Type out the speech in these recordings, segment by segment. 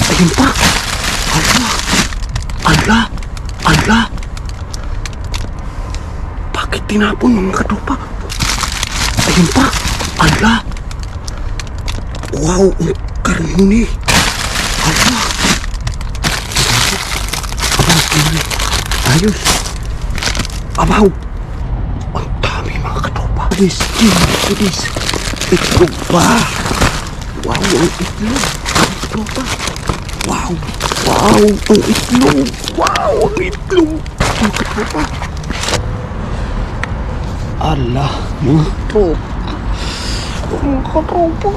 Ayun pa. Ala. Ala. Ala. Bakit tinapon mga katropa? Ayun pa. Ala. Wow, ang karni. Ala. Ayos. Abaw. Ang dami mga katropa. Pulis. Itlog pa. Wow, ang itlog. Ang katropa. Wow, ang itlog. Wow, ang itlog. Ang katropa. Ala, mga katropa. Mga katropa.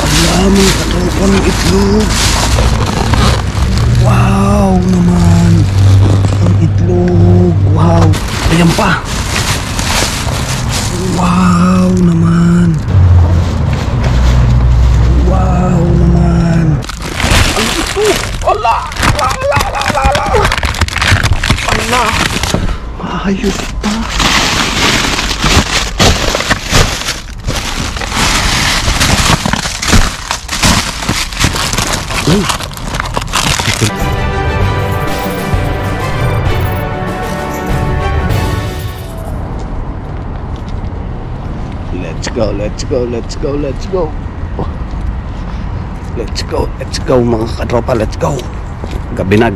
Ala, mga katropa ng itlog. Wow naman. Ang itlog. Wow. Ayan pa. Wow naman. Wow naman. Ang itlog. Ala. Ala. Maayos pa. Let's go mga katropa, let's go. Gabi na.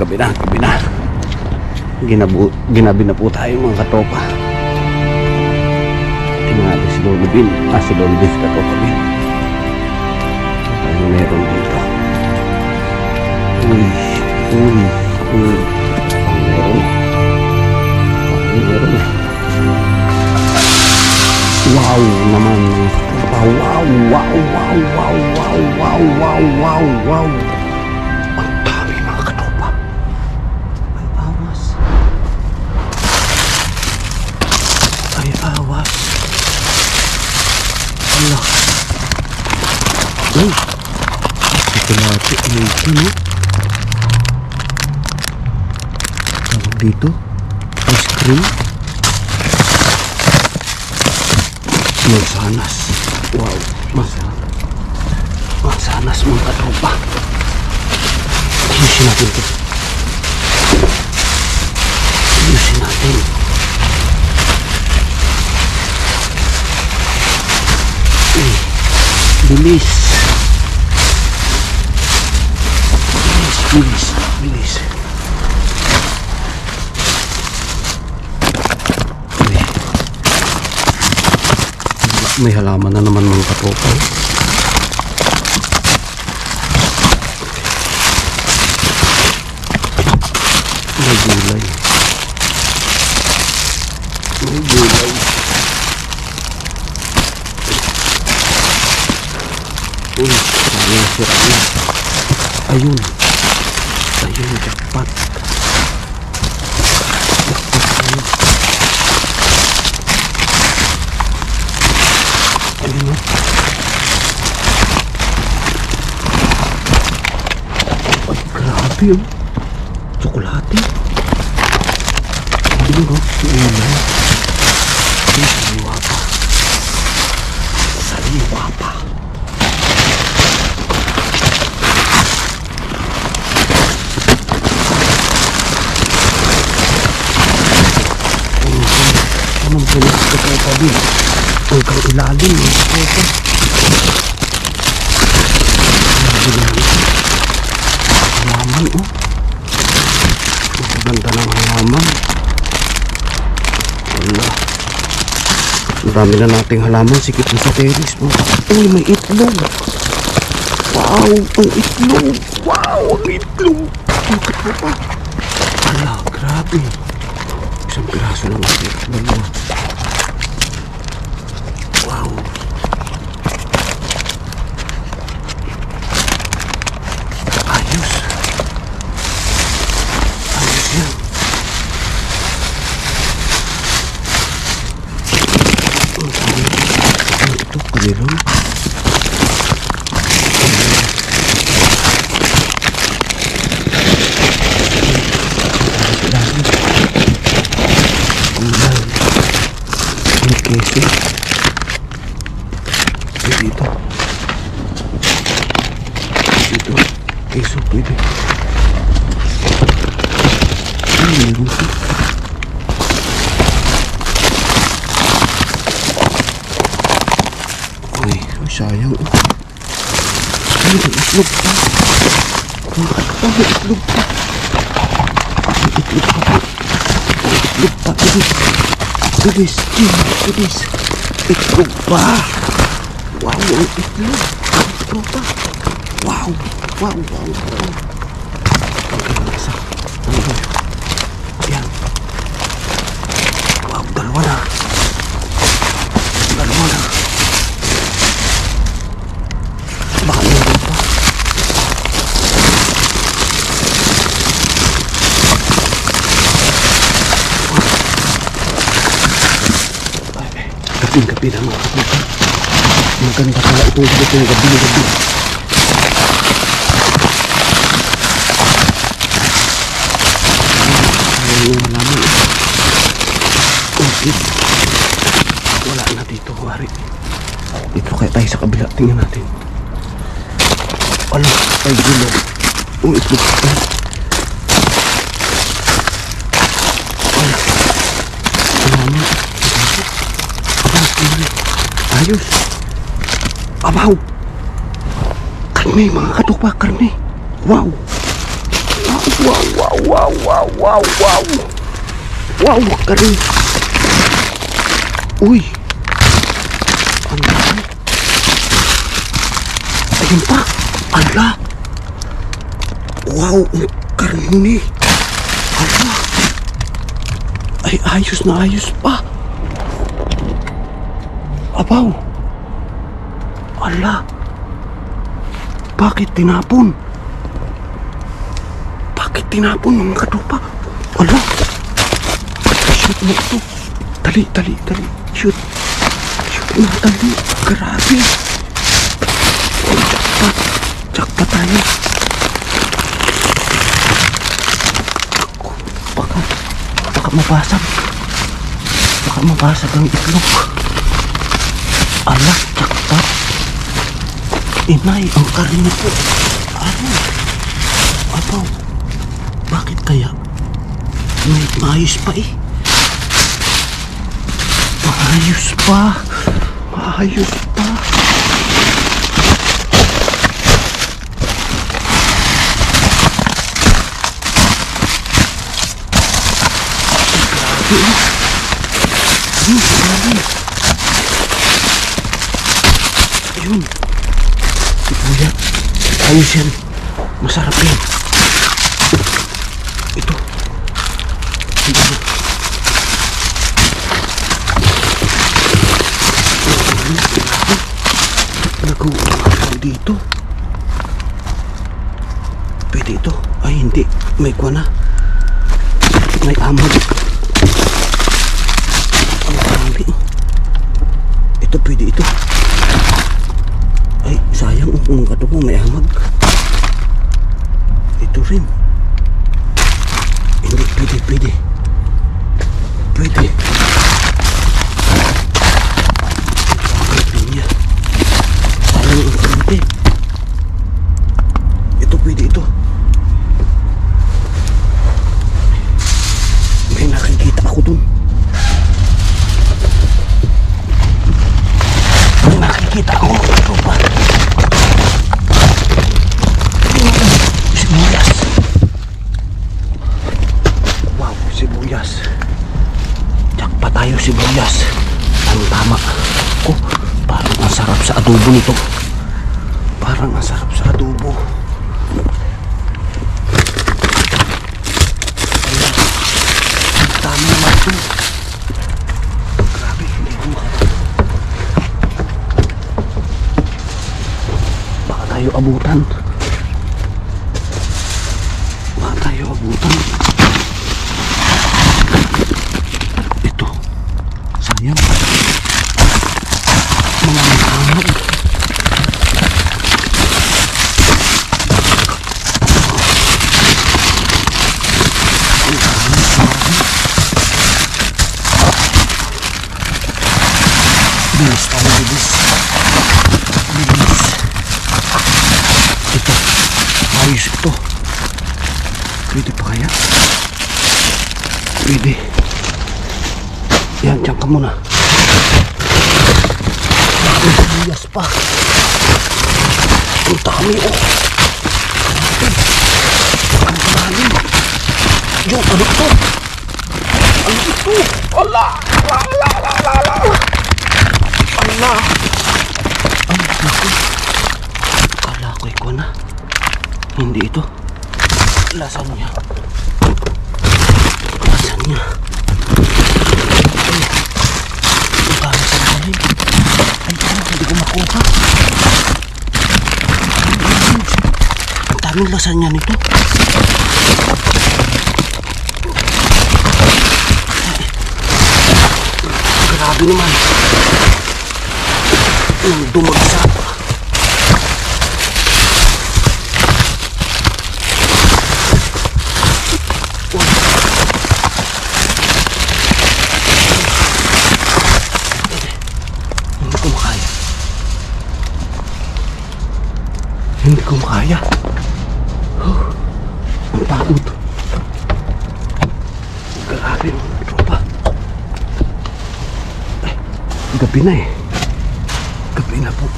Ginabi na po tayo mga katropa. Tingnan natin si Lolubin. Si Lolubin si katropa bin. Ano meron dito? Uy. Meron. Wow naman mga katropa. Wow. Ang dami mga katropa. Ay awas. Ala. Uy. Ito natin. Tawag dito. Ice cream. Mansanas. Wow, mansanas mga katropa. Ayusin natin ito. Bilis. May halaman na naman mga katropa. May gulay. Uy, sira na. Ayun, jackpot. Grabe yun. Tsokolate. Hindi mo ulay. Saliwa pa. Anong pinas ko tayo pa din? Hanggang ilalim mo. Halaman oh. Maganda ng halaman. Wala. Ang dami na nating halaman. Sikip na sa terrace mo. Uy, may itlog. Wow, ang itlog. Wow, ang itlog. Ang katropa. Ala, grabe. Isang piraso lang ang itlog mo. Wow. Ayos. Ayos yan. Ang ito, panilang. Keso dito Okay, so pwede. Ay, meron pa. Ay, sayang. Ay, may itlog pa. May itlog pa. May itlog pa po. May itlog pa. Bilis. Bilis. Itlog pa. Wow, ang itlog. Itlog pa. Wow. Wow. Ang ganda isa. Yan. Wow, dalawa na. Baka meron pa. Gabi na mga kapatid. Maganda pala itong gabi. Okay. Wala na dito, wari. Dito kaya tayo sa kabila. Tingnan natin. Ala, ay gulo. Itlog pa. Ala. Salamat. Ayos. Abaw. Karne, mga katukpa, karne. Wow. Wow, karne. Uy. Ang dami. Ayun pa. Ala. Wow, ang karne. Ala. Ay, ayos na ayos pa. Abaw. Ala. Bakit tinapon? Mga katupa? Ala. Shoot mo ito. Dali. Shoot na, dali. Grabe. Oh, jackpot tayo. Baka mabasag ang itlog. Ala, jackpot. Inay, ang karne po. Ano? Abaw. Bakit kaya? May maayos pa eh. Maayos pa. Grabe. Ayun. Kuya, ayos yan. Masarap yan. Ito. Nag-uulaw dito. Pwede ito. Ay, hindi. May kuha na. May amag. Ang dami. Ito, pwede ito. Ay, sayang kung katupo may amag. Ito rin. Hindi, pwede. Ito, pwede ito. May nakikita ako dun. Ito pa. Sibuyas. Wow, sibuyas. Jakpa tayo sibuyas. Ang tama. Oh, parang ang sarap sa adobo nito. Tama naman ito. Grabe, hindi ko baka tayo abutan. Ito. Sayang. Mga mahamag. Bilis tayo, bilis. Ito. Pwede pa kaya? Pwede. Yan, dyan ka muna. Ang siyas pa. Ang dami, oh. Ang dami. Yung, ano ito? Ano ito? Ala! Ala! Ala! Ala! Ala! Ala! Ang laki. Kala ko ikaw na. Hindi ito. Lasagna. Lasagna. Ang dami sa lalim. Ay, hindi ko makuha. Ang daming lasagna nito. Grabe naman. Ang dumagsa. Hindi ko makaya. Ang pagod. Grabe mga tropa. Ay, gabi na eh. Gabi na po.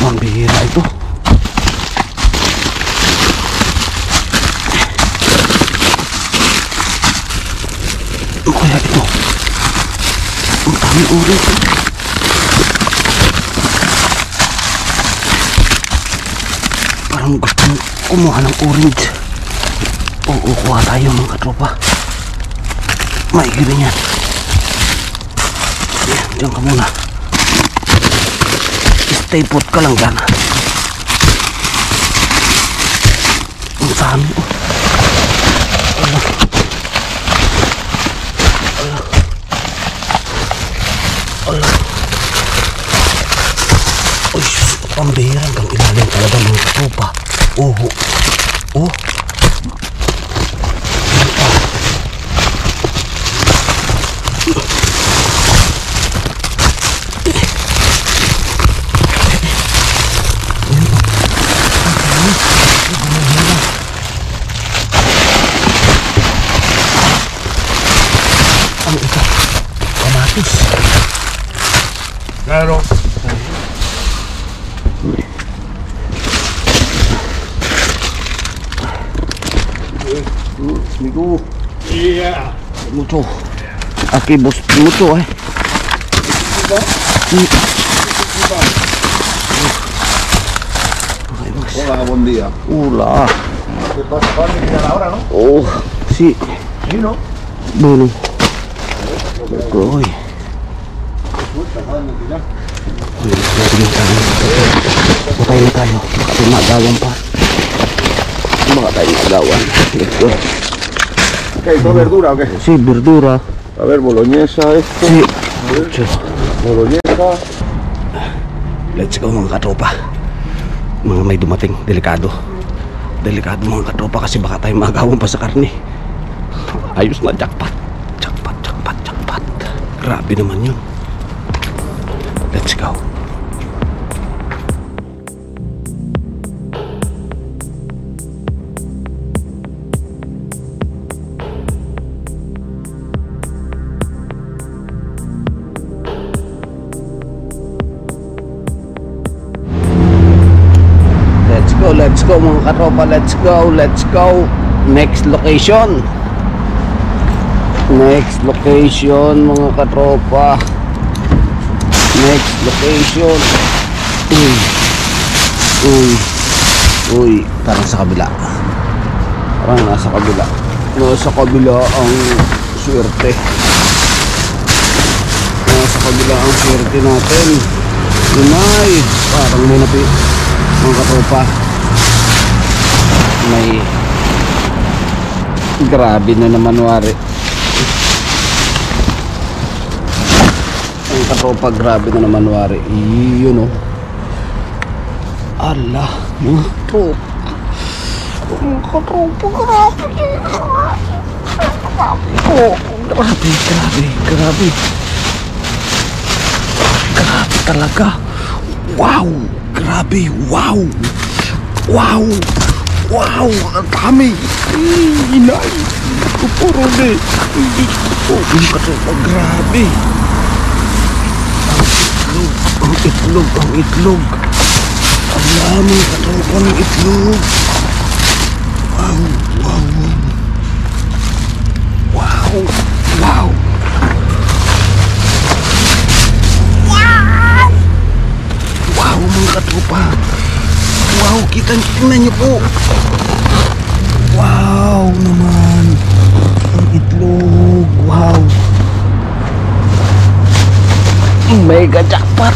Mambihira ito. Ano kaya ito? Ang dami uri ito. Parang gusto kumuha ng orange. Oo, kuha tayo mga katropa. Maigirin yan. Yan, dyan ka muna. Stay put ka lang dyan. Ang dami, oh. Ala. Ala. Ala. Uy, pambihira hanggang ilalim talaga mga katropa. Oh, oh. Ang ito, kamatis. Claro. Amigo. Yeah. Mucho. Aquí vos mucho, eh. Hola, buen día. Hola. ¿Qué pasa? ¿Van a iniciar ahora, no? Oh, sí. Sí, ¿no? Bueno. Uy. Patay na tayo. Baka tayo magawan pa. Baka tayo magawan. Let's go. ¿Qué? ¿Esto es verdura o qué? Sí, verdura. A ver, boloñesa, esto. Sí. Boloñesa. Let's go mga katropa. Mga may dumating. Delikado. Delikado mga katropa kasi baka tayo magawan pa sa karne. Ayos na, jackpot. Jackpot, jackpot, jackpot. Grabe naman yun. Let's go. Let's go mga katropa. Let's go. Let's go. Next location. Next location mga katropa. Next location. Uy, parang sa kabila. Parang nasa kabila. Nasa kabila ang swerte. Nasa kabila ang swerte natin. Umay, parang may napi mga katropa. May grabe na naman wari. Ang katropa, grabe na naman wari. Yun, oh. Allah, mga katropa. Mga katropa, grabe. Oh, grabe, grabe, grabe. Grabe talaga. Wow. Grabe, wow! Wow! Wow! Ang dami! Inay! Kupuruli! Hindi ko yung katropa. Grabe! Ang itlog! Ang itlog! Ang dami katropa ng itlog! Wow! Wow! Wow! Wow! Wow! Wow mga katropa! Wow! Tingnan niyo po! Wow naman! Ang itlog! Wow! Mega jackpot!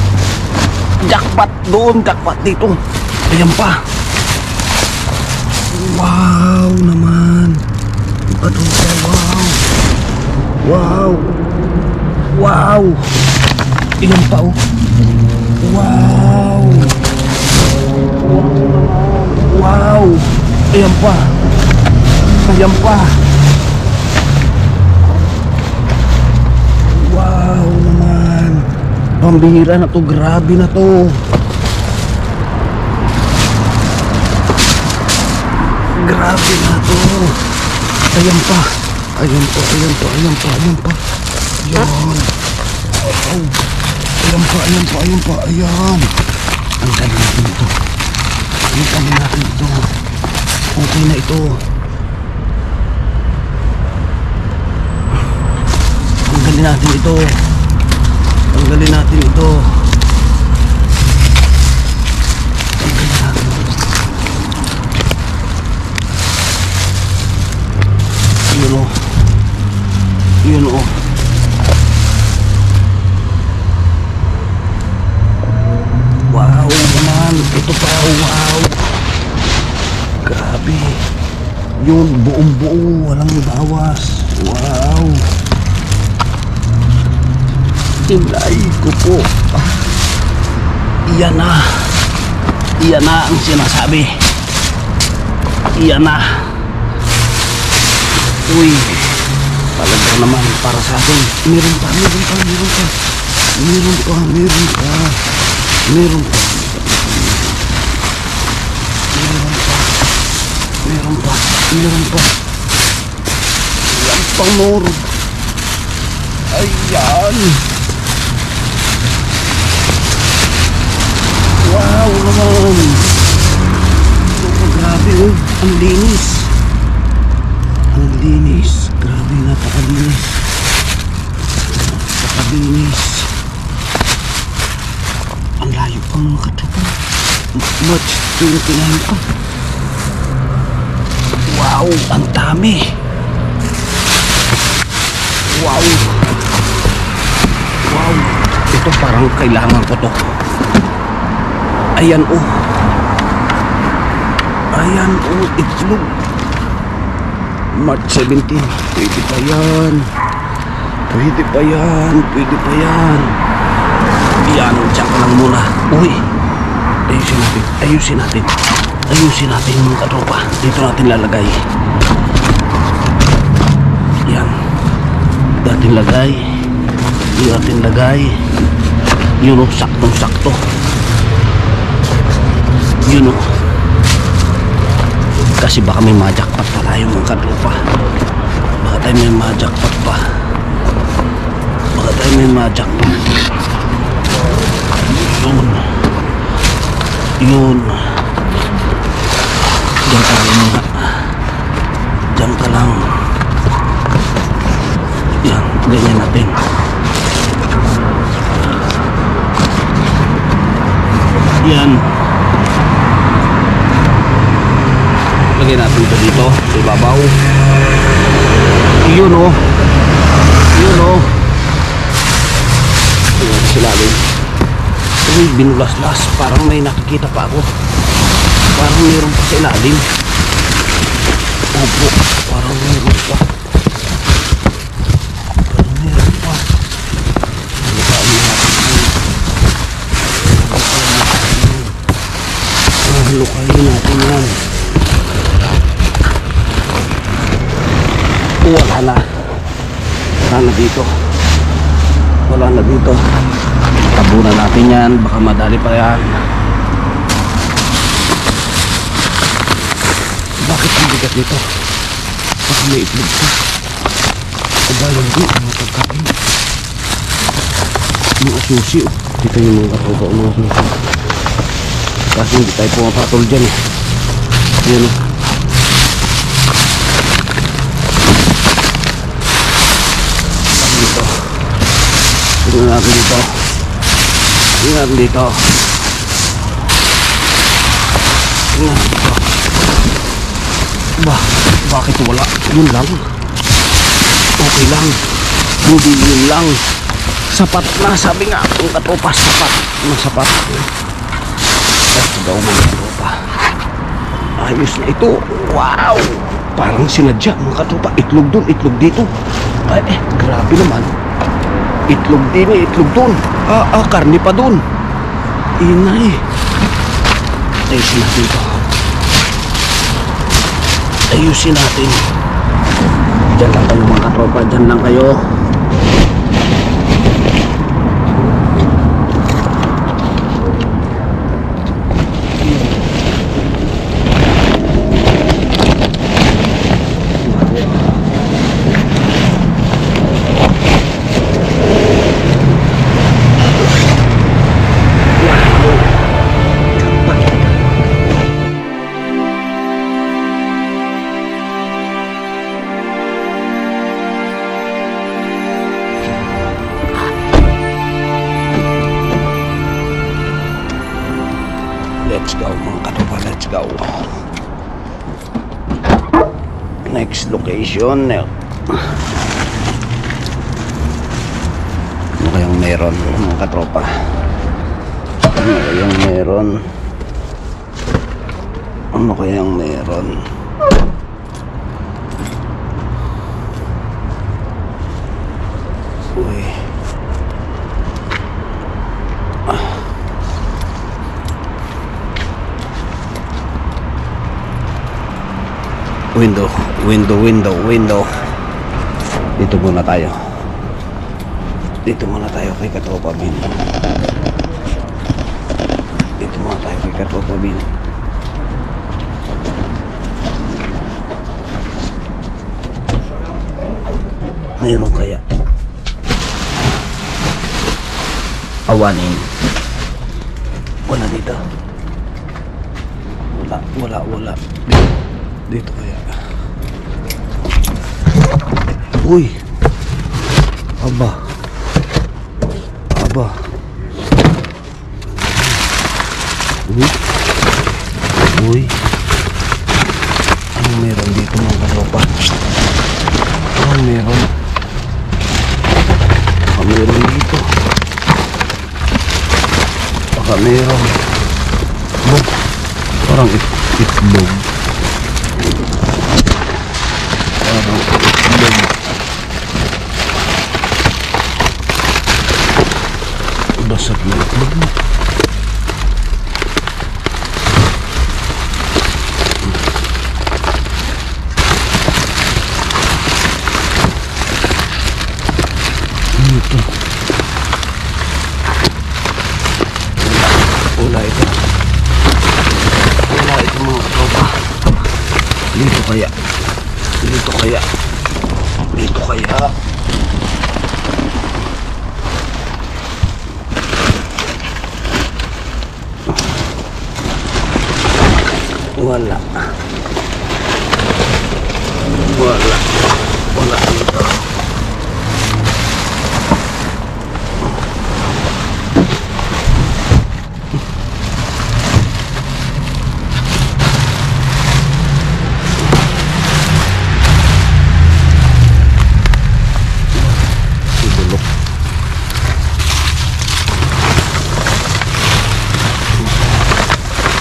Jackpot doon! Jackpot dito! Ayan pa! Wow naman! Katropa! Wow! Wow! Wow! Ayan pa oh! Wow! Wow! Ayan pa! Ayan pa! Wow naman! Pambihira na to, grabe na to! Grabe na to! Ayan pa! Ayan pa, ayan pa, ayan pa, ayan pa! Ayan! Wow! Ayan pa, ayan pa, ayan pa, ayan! Ang dami natin ito! Ang dami natin ito! Okay na ito! Tanggalin natin ito. Tanggalin natin ito. Tanggalin natin ito. Yun o. Yun o. Wow naman. Ito pa. Wow. Grabe. Yun. Buong buo. Walang bawas. Wow. Inay ko po. Iyan na. Iyan na ang sinasabi. Iyan na. Uy. Talaga naman para sa atin. Meron pa, meron pa, meron pa. Meron pa, meron pa. Meron pa. Meron pa. Meron pa. Meron pa. Yan pang more. Ayan. Wow naman. Oh, grabe oh. Ang linis. Ang linis. Grabe, napakalinis. Napakalinis. Ang layo pa mga katropa. March 29 pa. Wow, ang dami. Wow. Wow. Ito parang kailangan ko to. Ayan oh. Ayan oh, itlog. March 17. Pwede pa yan. Pwede pa yan. Pwede pa yan. Yan, dyan ka lang muna. Uy. Ayusin natin. Ayusin natin. Ayusin natin mga katropa. Dito natin lalagay. Yan. Dating lagay. Dito natin lagay. Yun oh, saktong sakto. Yun o. Kasi baka may ma-jackpot pa tayo mga katropa. Baka tayo may ma-jackpot pa. Baka tayo may ma-jackpot. Yun. Yun. Diyan ka lang muna. Diyan ka lang. Yan. Ganyan natin. Yan. Lagyan natin ito dito sa ibabaw. Yun o. Yun o. Ayan sila rin. Uy, binulas-las. Parang may nakikita pa ako. Parang mayroon pa sa ilalim. Opo. Parang mayroon pa. Parang mayroon pa. Lukayin natin yan. Wala na. Wala na dito. Wala na dito. Tabunan natin yan. Baka madali pa yan. Bakit ang bigat nito? Baka may itlog pa. Aba, hindi. Mga pagkain. Mga susi. Dito yung mga katropa o mga susi. Kasi hindi tayo pumapatol dyan eh. Yan o. Dito. Tingnan natin dito. Tingnan natin dito. Tingnan natin dito. Ba, bakit wala? Yun lang. Okay lang. Hindi yun lang. Sapat na. Sabi nga ang katropa, sapat. Masapat. Let's go mga katropa. Ayos na ito. Wow! Parang sinadya mga katropa. Itlog dun, itlog dito. Ay, grabe naman. Itlog din eh, itlog dun. Karne pa dun. Inay. Ayusin natin ito. Ayusin natin. Diyan lang kayo mga katropa. Diyan lang kayo. Let's go mga katropa, let's go. Next location. Ano kayang meron mga katropa? Ano kayang meron? Ano kayang meron? Uy. Window. Dito muna tayo. Dito muna tayo kay Katropa Bin. Dito muna tayo kay Katropa Bin. Mayroon kaya awanin? Wala dito. Wala. Dito kaya. Uy. Aba. Uy. Anong meron dito mga katropa? Anong meron? Baka meron dito. Baka meron. Parang itlog. Basag na itlog mo. Ito. Wala ito. Wala ito mga katropa. Dito kaya. Wala dito.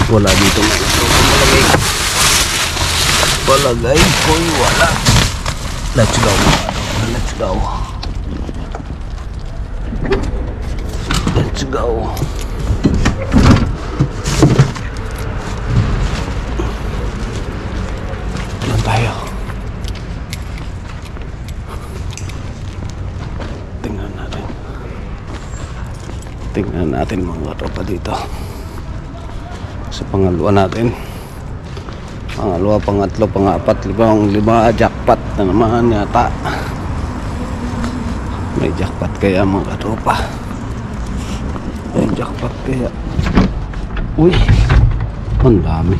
Wala dito mga katropa. Palagay ko'y wala. Let's go mga katropa. Let's go. Doon tayo. Tingnan natin mga katropa dito. Sa pangalawa natin. Pangalawa, pangatlo, pangapat, lima, jackpot na naman yata. May jackpot kaya mga katropa. May jackpot kaya. Uy, ang dami.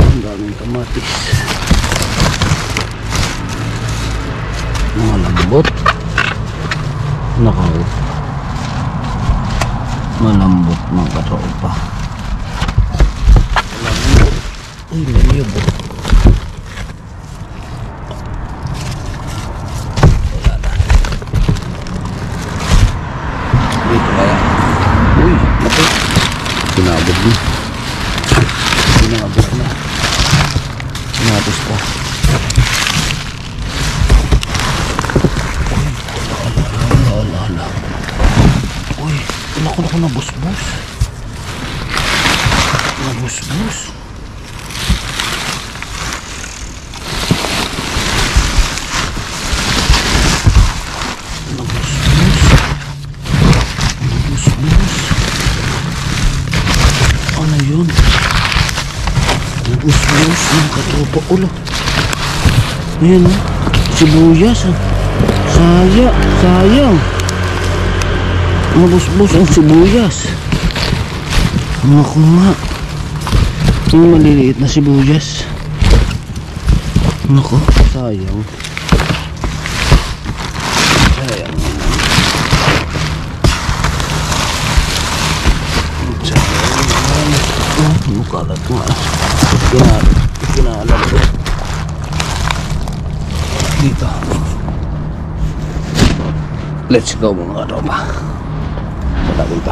Ang daming kamatis. Malambot. Nakaw. Malambot mga katropa. Uy, may yabo. Wala na. Dito kaya. Uy, naku. Sinabog na. Sinabog na. Sinabos pa. Uy, ala. Uy, naku, nabusbus. Nabusbus. Ano yun? Nabusbus ng katropa. Ulo. Ayan, sibuyas. Sayang. Nabusbus ang sibuyas. Naku nga. Yung maliliit na sibuyas. Naku, sayang. Sayang. Kalat nga. Kinalat ko. Dito. Let's go mga katropa. Wala dito.